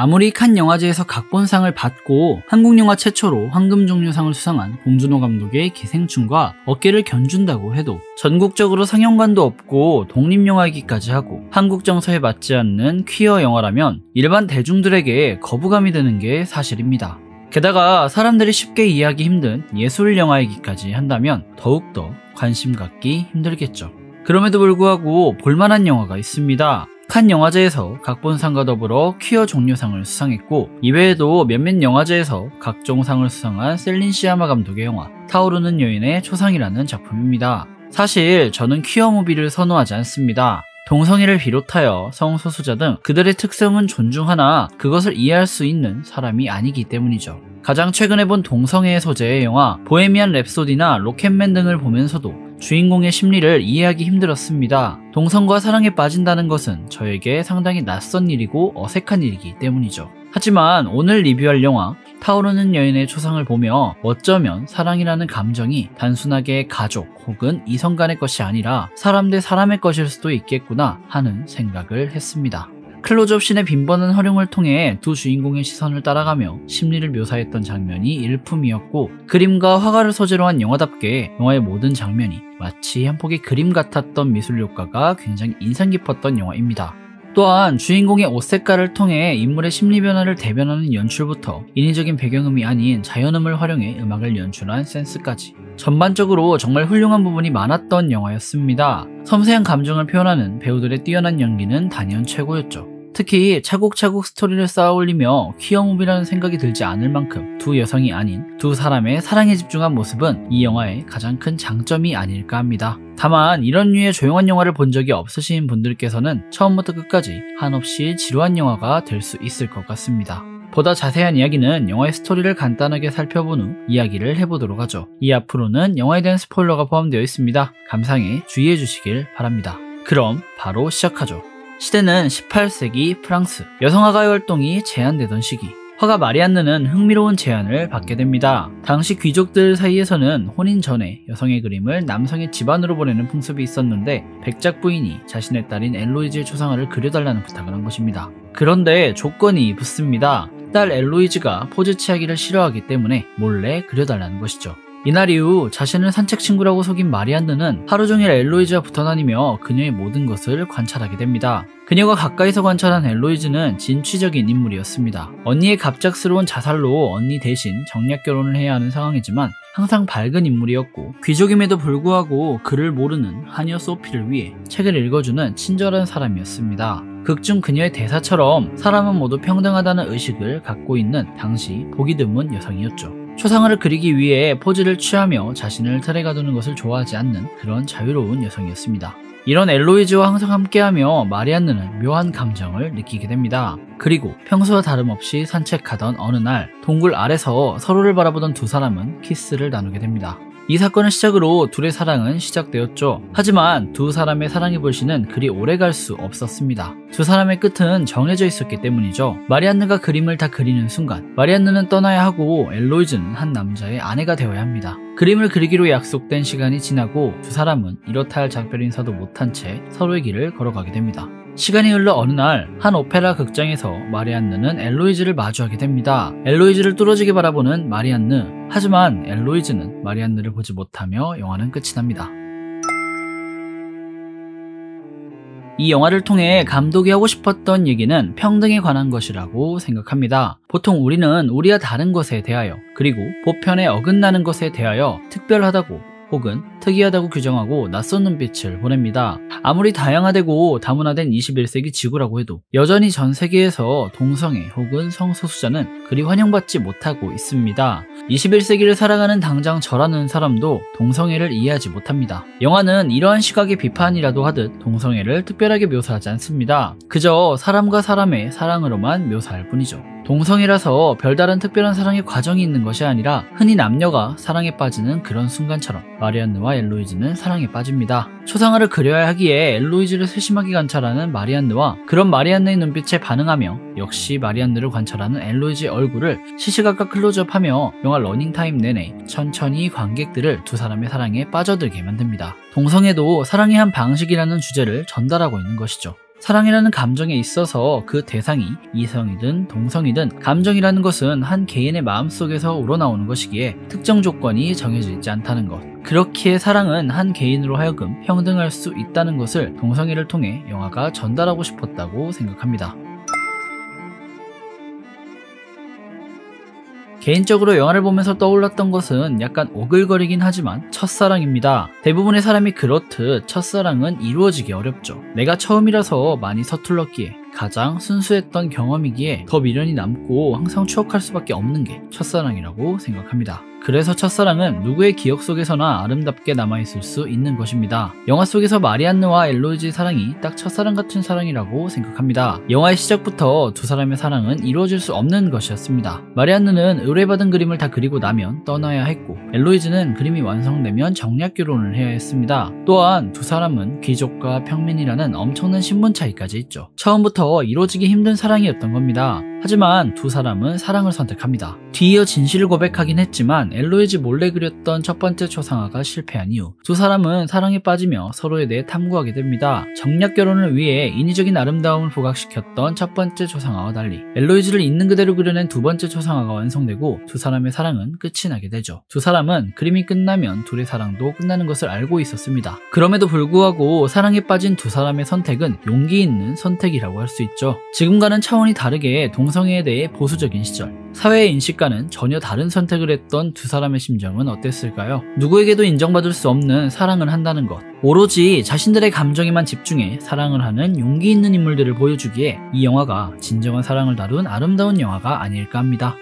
아무리 칸 영화제에서 각본상을 받고 한국 영화 최초로 황금종려상을 수상한 봉준호 감독의 기생충과 어깨를 견준다고 해도 전국적으로 상영관도 없고 독립영화이기까지 하고 한국 정서에 맞지 않는 퀴어 영화라면 일반 대중들에게 거부감이 드는 게 사실입니다. 게다가 사람들이 쉽게 이해하기 힘든 예술 영화이기까지 한다면 더욱더 관심 갖기 힘들겠죠. 그럼에도 불구하고 볼만한 영화가 있습니다. 칸 영화제에서 각본상과 더불어 퀴어 종려상을 수상했고 이외에도 몇몇 영화제에서 각종 상을 수상한 셀린 시아마 감독의 영화 타오르는 여인의 초상이라는 작품입니다. 사실 저는 퀴어 무비를 선호하지 않습니다. 동성애를 비롯하여 성소수자 등 그들의 특성은 존중하나 그것을 이해할 수 있는 사람이 아니기 때문이죠. 가장 최근에 본 동성애 소재의 영화 보헤미안 랩소디나 로켓맨 등을 보면서도 주인공의 심리를 이해하기 힘들었습니다. 동성과 사랑에 빠진다는 것은 저에게 상당히 낯선 일이고 어색한 일이기 때문이죠. 하지만 오늘 리뷰할 영화 타오르는 여인의 초상을 보며 어쩌면 사랑이라는 감정이 단순하게 가족 혹은 이성 간의 것이 아니라 사람 대 사람의 것일 수도 있겠구나 하는 생각을 했습니다. 클로즈업 씬의 빈번한 활용을 통해 두 주인공의 시선을 따라가며 심리를 묘사했던 장면이 일품이었고 그림과 화가를 소재로 한 영화답게 영화의 모든 장면이 마치 한 폭의 그림 같았던 미술 효과가 굉장히 인상 깊었던 영화입니다. 또한 주인공의 옷 색깔을 통해 인물의 심리 변화를 대변하는 연출부터 인위적인 배경음이 아닌 자연음을 활용해 음악을 연출한 센스까지 전반적으로 정말 훌륭한 부분이 많았던 영화였습니다. 섬세한 감정을 표현하는 배우들의 뛰어난 연기는 단연 최고였죠. 특히 차곡차곡 스토리를 쌓아올리며 퀴어 무비라는 생각이 들지 않을 만큼 두 여성이 아닌 두 사람의 사랑에 집중한 모습은 이 영화의 가장 큰 장점이 아닐까 합니다. 다만 이런 류의 조용한 영화를 본 적이 없으신 분들께서는 처음부터 끝까지 한없이 지루한 영화가 될 수 있을 것 같습니다. 보다 자세한 이야기는 영화의 스토리를 간단하게 살펴본 후 이야기를 해보도록 하죠. 이 앞으로는 영화에 대한 스포일러가 포함되어 있습니다. 감상에 주의해 주시길 바랍니다. 그럼 바로 시작하죠. 시대는 18세기 프랑스. 여성화가의 활동이 제한되던 시기. 화가 마리안느는 흥미로운 제안을 받게 됩니다. 당시 귀족들 사이에서는 혼인 전에 여성의 그림을 남성의 집안으로 보내는 풍습이 있었는데 백작 부인이 자신의 딸인 엘로이즈의 초상화를 그려달라는 부탁을 한 것입니다. 그런데 조건이 붙습니다. 딸 엘로이즈가 포즈 취하기를 싫어하기 때문에 몰래 그려달라는 것이죠. 이날 이후 자신을 산책 친구라고 속인 마리안느는 하루 종일 엘로이즈와 붙어다니며 그녀의 모든 것을 관찰하게 됩니다. 그녀가 가까이서 관찰한 엘로이즈는 진취적인 인물이었습니다. 언니의 갑작스러운 자살로 언니 대신 정략 결혼을 해야 하는 상황이지만 항상 밝은 인물이었고 귀족임에도 불구하고 그를 모르는 하녀 소피를 위해 책을 읽어주는 친절한 사람이었습니다. 극중 그녀의 대사처럼 사람은 모두 평등하다는 의식을 갖고 있는 당시 보기 드문 여성이었죠. 초상화를 그리기 위해 포즈를 취하며 자신을 틀에 가두는 것을 좋아하지 않는 그런 자유로운 여성이었습니다. 이런 엘로이즈와 항상 함께하며 마리안느는 묘한 감정을 느끼게 됩니다. 그리고 평소와 다름없이 산책하던 어느 날 동굴 아래서 서로를 바라보던 두 사람은 키스를 나누게 됩니다. 이 사건을 시작으로 둘의 사랑은 시작되었죠. 하지만 두 사람의 사랑의 불씨는 그리 오래 갈 수 없었습니다. 두 사람의 끝은 정해져 있었기 때문이죠. 마리안느가 그림을 다 그리는 순간 마리안느는 떠나야 하고 엘로이즈는 한 남자의 아내가 되어야 합니다. 그림을 그리기로 약속된 시간이 지나고 두 사람은 이렇다 할 작별 인사도 못한 채 서로의 길을 걸어가게 됩니다. 시간이 흘러 어느 날 한 오페라 극장에서 마리안느는 엘로이즈를 마주하게 됩니다. 엘로이즈를 뚫어지게 바라보는 마리안느. 하지만 엘로이즈는 마리안느를 보지 못하며 영화는 끝이 납니다. 이 영화를 통해 감독이 하고 싶었던 얘기는 평등에 관한 것이라고 생각합니다. 보통 우리는 우리와 다른 것에 대하여 그리고 보편에 어긋나는 것에 대하여 특별하다고 혹은 특이하다고 규정하고 낯선 눈빛을 보냅니다. 아무리 다양화되고 다문화된 21세기 지구라고 해도 여전히 전 세계에서 동성애 혹은 성소수자는 그리 환영받지 못하고 있습니다. 21세기를 살아가는 당장 저라는 사람도 동성애를 이해하지 못합니다. 영화는 이러한 시각의 비판이라도 하듯 동성애를 특별하게 묘사하지 않습니다. 그저 사람과 사람의 사랑으로만 묘사할 뿐이죠. 동성애라서 별다른 특별한 사랑의 과정이 있는 것이 아니라 흔히 남녀가 사랑에 빠지는 그런 순간처럼 마리안느와 엘로이즈는 사랑에 빠집니다. 초상화를 그려야 하기에 엘로이즈를 세심하게 관찰하는 마리안느와 그런 마리안느의 눈빛에 반응하며 역시 마리안느를 관찰하는 엘로이즈의 얼굴을 시시각각 클로즈업하며 영화 러닝타임 내내 천천히 관객들을 두 사람의 사랑에 빠져들게 만듭니다. 동성애도 사랑의 한 방식이라는 주제를 전달하고 있는 것이죠. 사랑이라는 감정에 있어서 그 대상이 이성이든 동성이든 감정이라는 것은 한 개인의 마음속에서 우러나오는 것이기에 특정 조건이 정해져 있지 않다는 것. 그렇기에 사랑은 한 개인으로 하여금 평등할 수 있다는 것을 동성애를 통해 영화가 전달하고 싶었다고 생각합니다. 개인적으로 영화를 보면서 떠올랐던 것은 약간 오글거리긴 하지만 첫사랑입니다. 대부분의 사람이 그렇듯 첫사랑은 이루어지기 어렵죠. 내가 처음이라서 많이 서툴렀기에 가장 순수했던 경험이기에 더 미련이 남고 항상 추억할 수밖에 없는 게 첫사랑이라고 생각합니다. 그래서 첫사랑은 누구의 기억 속에서나 아름답게 남아있을 수 있는 것입니다. 영화 속에서 마리안느와 엘로이즈의 사랑이 딱 첫사랑 같은 사랑이라고 생각합니다. 영화의 시작부터 두 사람의 사랑은 이루어질 수 없는 것이었습니다. 마리안느는 의뢰받은 그림을 다 그리고 나면 떠나야 했고 엘로이즈는 그림이 완성되면 정략 결혼을 해야 했습니다. 또한 두 사람은 귀족과 평민이라는 엄청난 신분 차이까지 있죠. 처음부터 이루어지기 힘든 사랑이었던 겁니다. 하지만 두 사람은 사랑을 선택합니다. 뒤이어 진실을 고백하긴 했지만 엘로이즈 몰래 그렸던 첫 번째 초상화가 실패한 이후 두 사람은 사랑에 빠지며 서로에 대해 탐구하게 됩니다. 정략 결혼을 위해 인위적인 아름다움을 부각시켰던 첫 번째 초상화와 달리 엘로이즈를 있는 그대로 그려낸 두 번째 초상화가 완성되고 두 사람의 사랑은 끝이 나게 되죠. 두 사람은 그림이 끝나면 둘의 사랑도 끝나는 것을 알고 있었습니다. 그럼에도 불구하고 사랑에 빠진 두 사람의 선택은 용기 있는 선택이라고 할 수 있죠. 지금과는 차원이 다르게 동성애에 대해 보수적인 시절, 사회의 인식과는 전혀 다른 선택을 했던 두 사람의 심정은 어땠을까요? 누구에게도 인정받을 수 없는 사랑을 한다는 것, 오로지 자신들의 감정에만 집중해 사랑을 하는 용기 있는 인물들을 보여주기에 이 영화가 진정한 사랑을 다룬 아름다운 영화가 아닐까 합니다.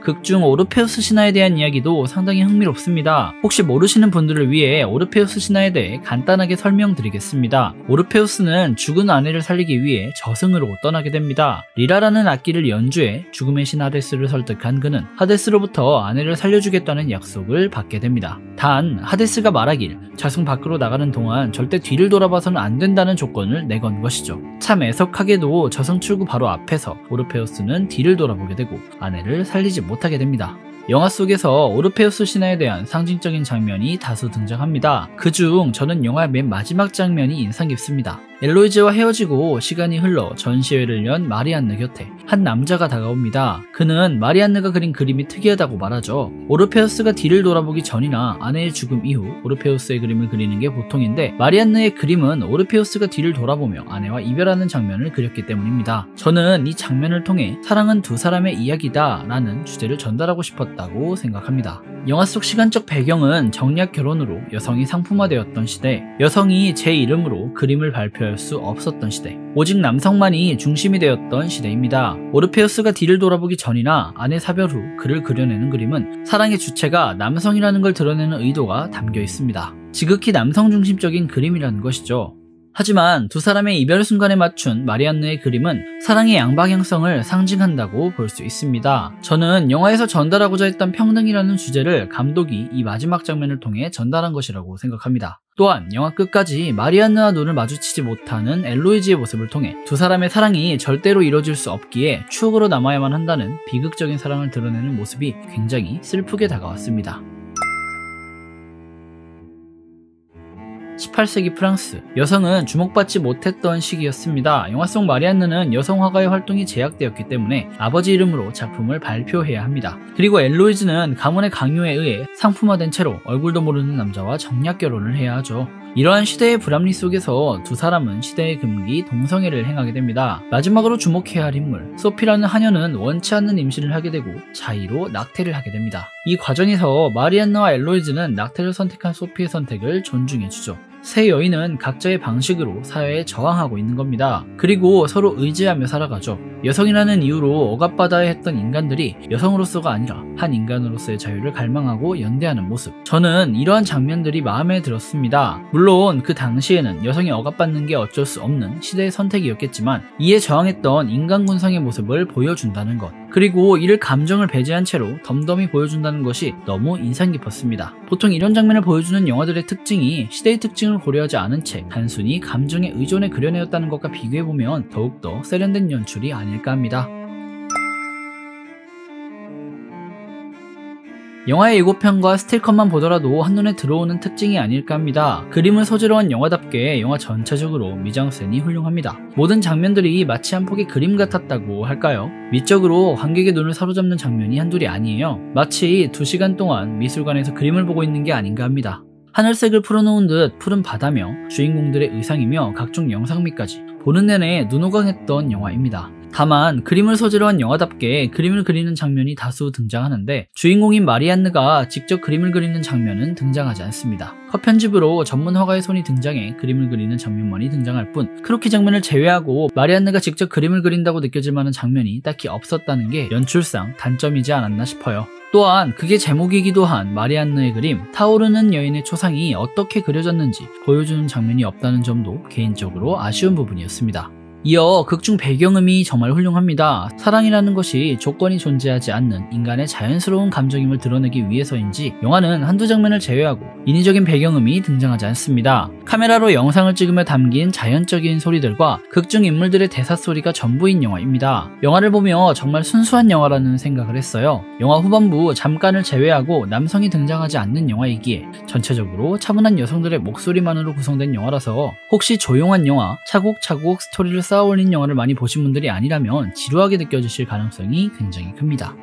극중 오르페우스 신화에 대한 이야기도 상당히 흥미롭습니다. 혹시 모르시는 분들을 위해 오르페우스 신화에 대해 간단하게 설명드리겠습니다. 오르페우스는 죽은 아내를 살리기 위해 저승으로 떠나게 됩니다. 리라라는 악기를 연주해 죽음의 신 하데스를 설득한 그는 하데스로부터 아내를 살려주겠다는 약속을 받게 됩니다. 단 하데스가 말하길 저승 밖으로 나가는 동안 절대 뒤를 돌아봐서는 안 된다는 조건을 내건 것이죠. 참 애석하게도 저승 출구 바로 앞에서 오르페우스는 뒤를 돌아보게 되고 아내를 살리지 못하게 됩니다. 영화 속에서 오르페우스 신화에 대한 상징적인 장면이 다수 등장합니다. 그중 저는 영화의 맨 마지막 장면이 인상 깊습니다. 엘로이즈와 헤어지고 시간이 흘러 전시회를 연 마리안느 곁에 한 남자가 다가옵니다. 그는 마리안느가 그린 그림이 특이하다고 말하죠. 오르페우스가 뒤를 돌아보기 전이나 아내의 죽음 이후 오르페우스의 그림을 그리는 게 보통인데 마리안느의 그림은 오르페우스가 뒤를 돌아보며 아내와 이별하는 장면을 그렸기 때문입니다. 저는 이 장면을 통해 사랑은 두 사람의 이야기다 라는 주제를 전달하고 싶었다고 생각합니다. 영화 속 시간적 배경은 정략 결혼으로 여성이 상품화되었던 시대, 여성이 제 이름으로 그림을 발표할 수 없었던 시대, 오직 남성만이 중심이 되었던 시대입니다. 오르페우스가 뒤를 돌아보기 전이나 아내 사별 후 그를 그려내는 그림은 사랑의 주체가 남성이라는 걸 드러내는 의도가 담겨 있습니다. 지극히 남성 중심적인 그림이라는 것이죠. 하지만 두 사람의 이별 순간에 맞춘 마리안느의 그림은 사랑의 양방향성을 상징한다고 볼 수 있습니다. 저는 영화에서 전달하고자 했던 평등이라는 주제를 감독이 이 마지막 장면을 통해 전달한 것이라고 생각합니다. 또한 영화 끝까지 마리안느와 눈을 마주치지 못하는 엘로이즈의 모습을 통해 두 사람의 사랑이 절대로 이뤄질 수 없기에 추억으로 남아야만 한다는 비극적인 사랑을 드러내는 모습이 굉장히 슬프게 다가왔습니다. 18세기 프랑스, 여성은 주목받지 못했던 시기였습니다. 영화 속 마리안느는 여성 화가의 활동이 제약되었기 때문에 아버지 이름으로 작품을 발표해야 합니다. 그리고 엘로이즈는 가문의 강요에 의해 상품화된 채로 얼굴도 모르는 남자와 정략 결혼을 해야 하죠. 이러한 시대의 불합리 속에서 두 사람은 시대의 금기 동성애를 행하게 됩니다. 마지막으로 주목해야 할 인물, 소피라는 하녀는 원치 않는 임신을 하게 되고 자의로 낙태를 하게 됩니다. 이 과정에서 마리안느와 엘로이즈는 낙태를 선택한 소피의 선택을 존중해주죠. 세 여인은 각자의 방식으로 사회에 저항하고 있는 겁니다. 그리고 서로 의지하며 살아가죠. 여성이라는 이유로 억압받아야 했던 인간들이 여성으로서가 아니라 한 인간으로서의 자유를 갈망하고 연대하는 모습. 저는 이러한 장면들이 마음에 들었습니다. 물론 그 당시에는 여성이 억압받는 게 어쩔 수 없는 시대의 선택이었겠지만 이에 저항했던 인간 군상의 모습을 보여준다는 것. 그리고 이를 감정을 배제한 채로 덤덤히 보여준다는 것이 너무 인상 깊었습니다. 보통 이런 장면을 보여주는 영화들의 특징이 시대의 특징을 고려하지 않은 채 단순히 감정에 의존해 그려내었다는 것과 비교해보면 더욱더 세련된 연출이 아닐까 합니다. 영화의 예고편과 스틸컷만 보더라도 한눈에 들어오는 특징이 아닐까 합니다. 그림을 소재로 한 영화답게 영화 전체적으로 미장센이 훌륭합니다. 모든 장면들이 마치 한 폭의 그림 같았다고 할까요? 미적으로 관객의 눈을 사로잡는 장면이 한둘이 아니에요. 마치 2시간 동안 미술관에서 그림을 보고 있는 게 아닌가 합니다. 하늘색을 풀어놓은 듯 푸른 바다며 주인공들의 의상이며 각종 영상미까지 보는 내내 눈호강했던 영화입니다. 다만 그림을 소재로 한 영화답게 그림을 그리는 장면이 다수 등장하는데 주인공인 마리안느가 직접 그림을 그리는 장면은 등장하지 않습니다. 컷 편집으로 전문 화가의 손이 등장해 그림을 그리는 장면만이 등장할 뿐 크로키 장면을 제외하고 마리안느가 직접 그림을 그린다고 느껴질 만한 장면이 딱히 없었다는 게 연출상 단점이지 않았나 싶어요. 또한 그게 제목이기도 한 마리안느의 그림 타오르는 여인의 초상이 어떻게 그려졌는지 보여주는 장면이 없다는 점도 개인적으로 아쉬운 부분이었습니다. 이어 극중 배경음이 정말 훌륭합니다. 사랑이라는 것이 조건이 존재하지 않는 인간의 자연스러운 감정임을 드러내기 위해서인지 영화는 한두 장면을 제외하고 인위적인 배경음이 등장하지 않습니다. 카메라로 영상을 찍으며 담긴 자연적인 소리들과 극중 인물들의 대사 소리가 전부인 영화입니다. 영화를 보며 정말 순수한 영화라는 생각을 했어요. 영화 후반부 잠깐을 제외하고 남성이 등장하지 않는 영화이기에 전체적으로 차분한 여성들의 목소리만으로 구성된 영화라서 혹시 조용한 영화, 차곡차곡 스토리를 쌓아올린 영화를 많이 보신 분들이 아니라면 지루하게 느껴지실 가능성이 굉장히 큽니다.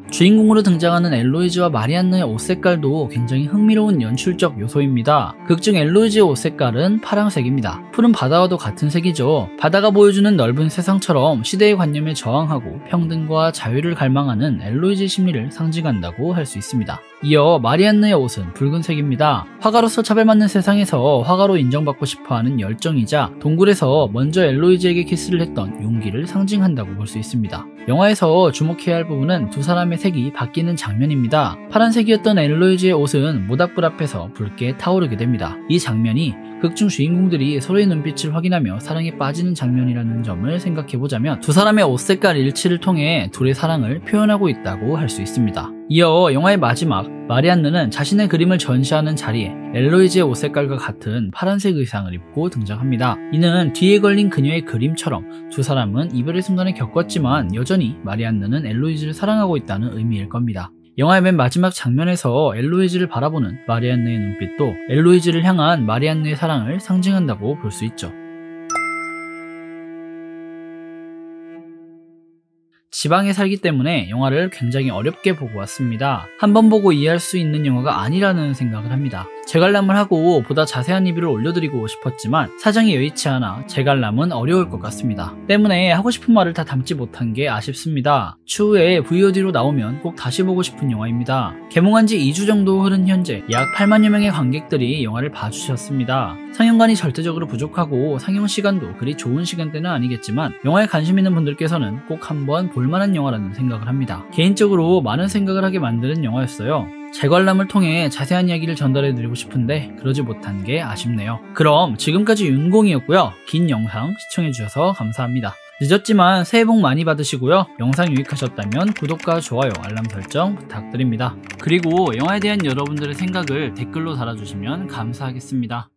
주인공으로 등장하는 엘로이즈와 마리안느의 옷 색깔도 굉장히 흥미로운 연출적 요소입니다. 극중 엘로이즈의 옷 색깔은 파랑색입니다. 푸른 바다와도 같은 색이죠. 바다가 보여주는 넓은 세상처럼 시대의 관념에 저항하고 평등과 자유를 갈망하는 엘로이즈의 심리를 상징한다고 할 수 있습니다. 이어 마리안느의 옷은 붉은색입니다. 화가로서 차별받는 세상에서 화가로 인정받고 싶어하는 열정이자 동굴에서 먼저 엘로이즈에게 키스를 했던 용기를 상징한다고 볼 수 있습니다. 영화에서 주목해야 할 부분은 두 사람의 색이 바뀌는 장면입니다. 파란색이었던 엘로이즈의 옷은 모닥불 앞에서 붉게 타오르게 됩니다. 이 장면이 극중 주인공들이 서로의 눈빛을 확인하며 사랑에 빠지는 장면이라는 점을 생각해보자면 두 사람의 옷 색깔 일치를 통해 둘의 사랑을 표현하고 있다고 할 수 있습니다. 이어 영화의 마지막 마리안느는 자신의 그림을 전시하는 자리에 엘로이즈의 옷 색깔과 같은 파란색 의상을 입고 등장합니다. 이는 뒤에 걸린 그녀의 그림처럼 두 사람은 이별의 순간을 겪었지만 여전히 마리안느는 엘로이즈를 사랑하고 있다는 의미일 겁니다. 영화의 맨 마지막 장면에서 엘로이즈를 바라보는 마리안느의 눈빛도 엘로이즈를 향한 마리안느의 사랑을 상징한다고 볼 수 있죠. 지방에 살기 때문에 영화를 굉장히 어렵게 보고 왔습니다. 한 번 보고 이해할 수 있는 영화가 아니라는 생각을 합니다. 재관람을 하고 보다 자세한 리뷰를 올려드리고 싶었지만 사정이 여의치 않아 재관람은 어려울 것 같습니다. 때문에 하고 싶은 말을 다 담지 못한 게 아쉽습니다. 추후에 VOD로 나오면 꼭 다시 보고 싶은 영화입니다. 개봉한 지 2주 정도 흐른 현재 약 8만여 명의 관객들이 영화를 봐주셨습니다. 상영관이 절대적으로 부족하고 상영 시간도 그리 좋은 시간대는 아니겠지만 영화에 관심 있는 분들께서는 꼭 한번 볼만한 영화라는 생각을 합니다. 개인적으로 많은 생각을 하게 만드는 영화였어요. 재관람을 통해 자세한 이야기를 전달해드리고 싶은데 그러지 못한 게 아쉽네요. 그럼 지금까지 윤공이었고요. 긴 영상 시청해주셔서 감사합니다. 늦었지만 새해 복 많이 받으시고요. 영상 유익하셨다면 구독과 좋아요, 알람 설정 부탁드립니다. 그리고 영화에 대한 여러분들의 생각을 댓글로 달아주시면 감사하겠습니다.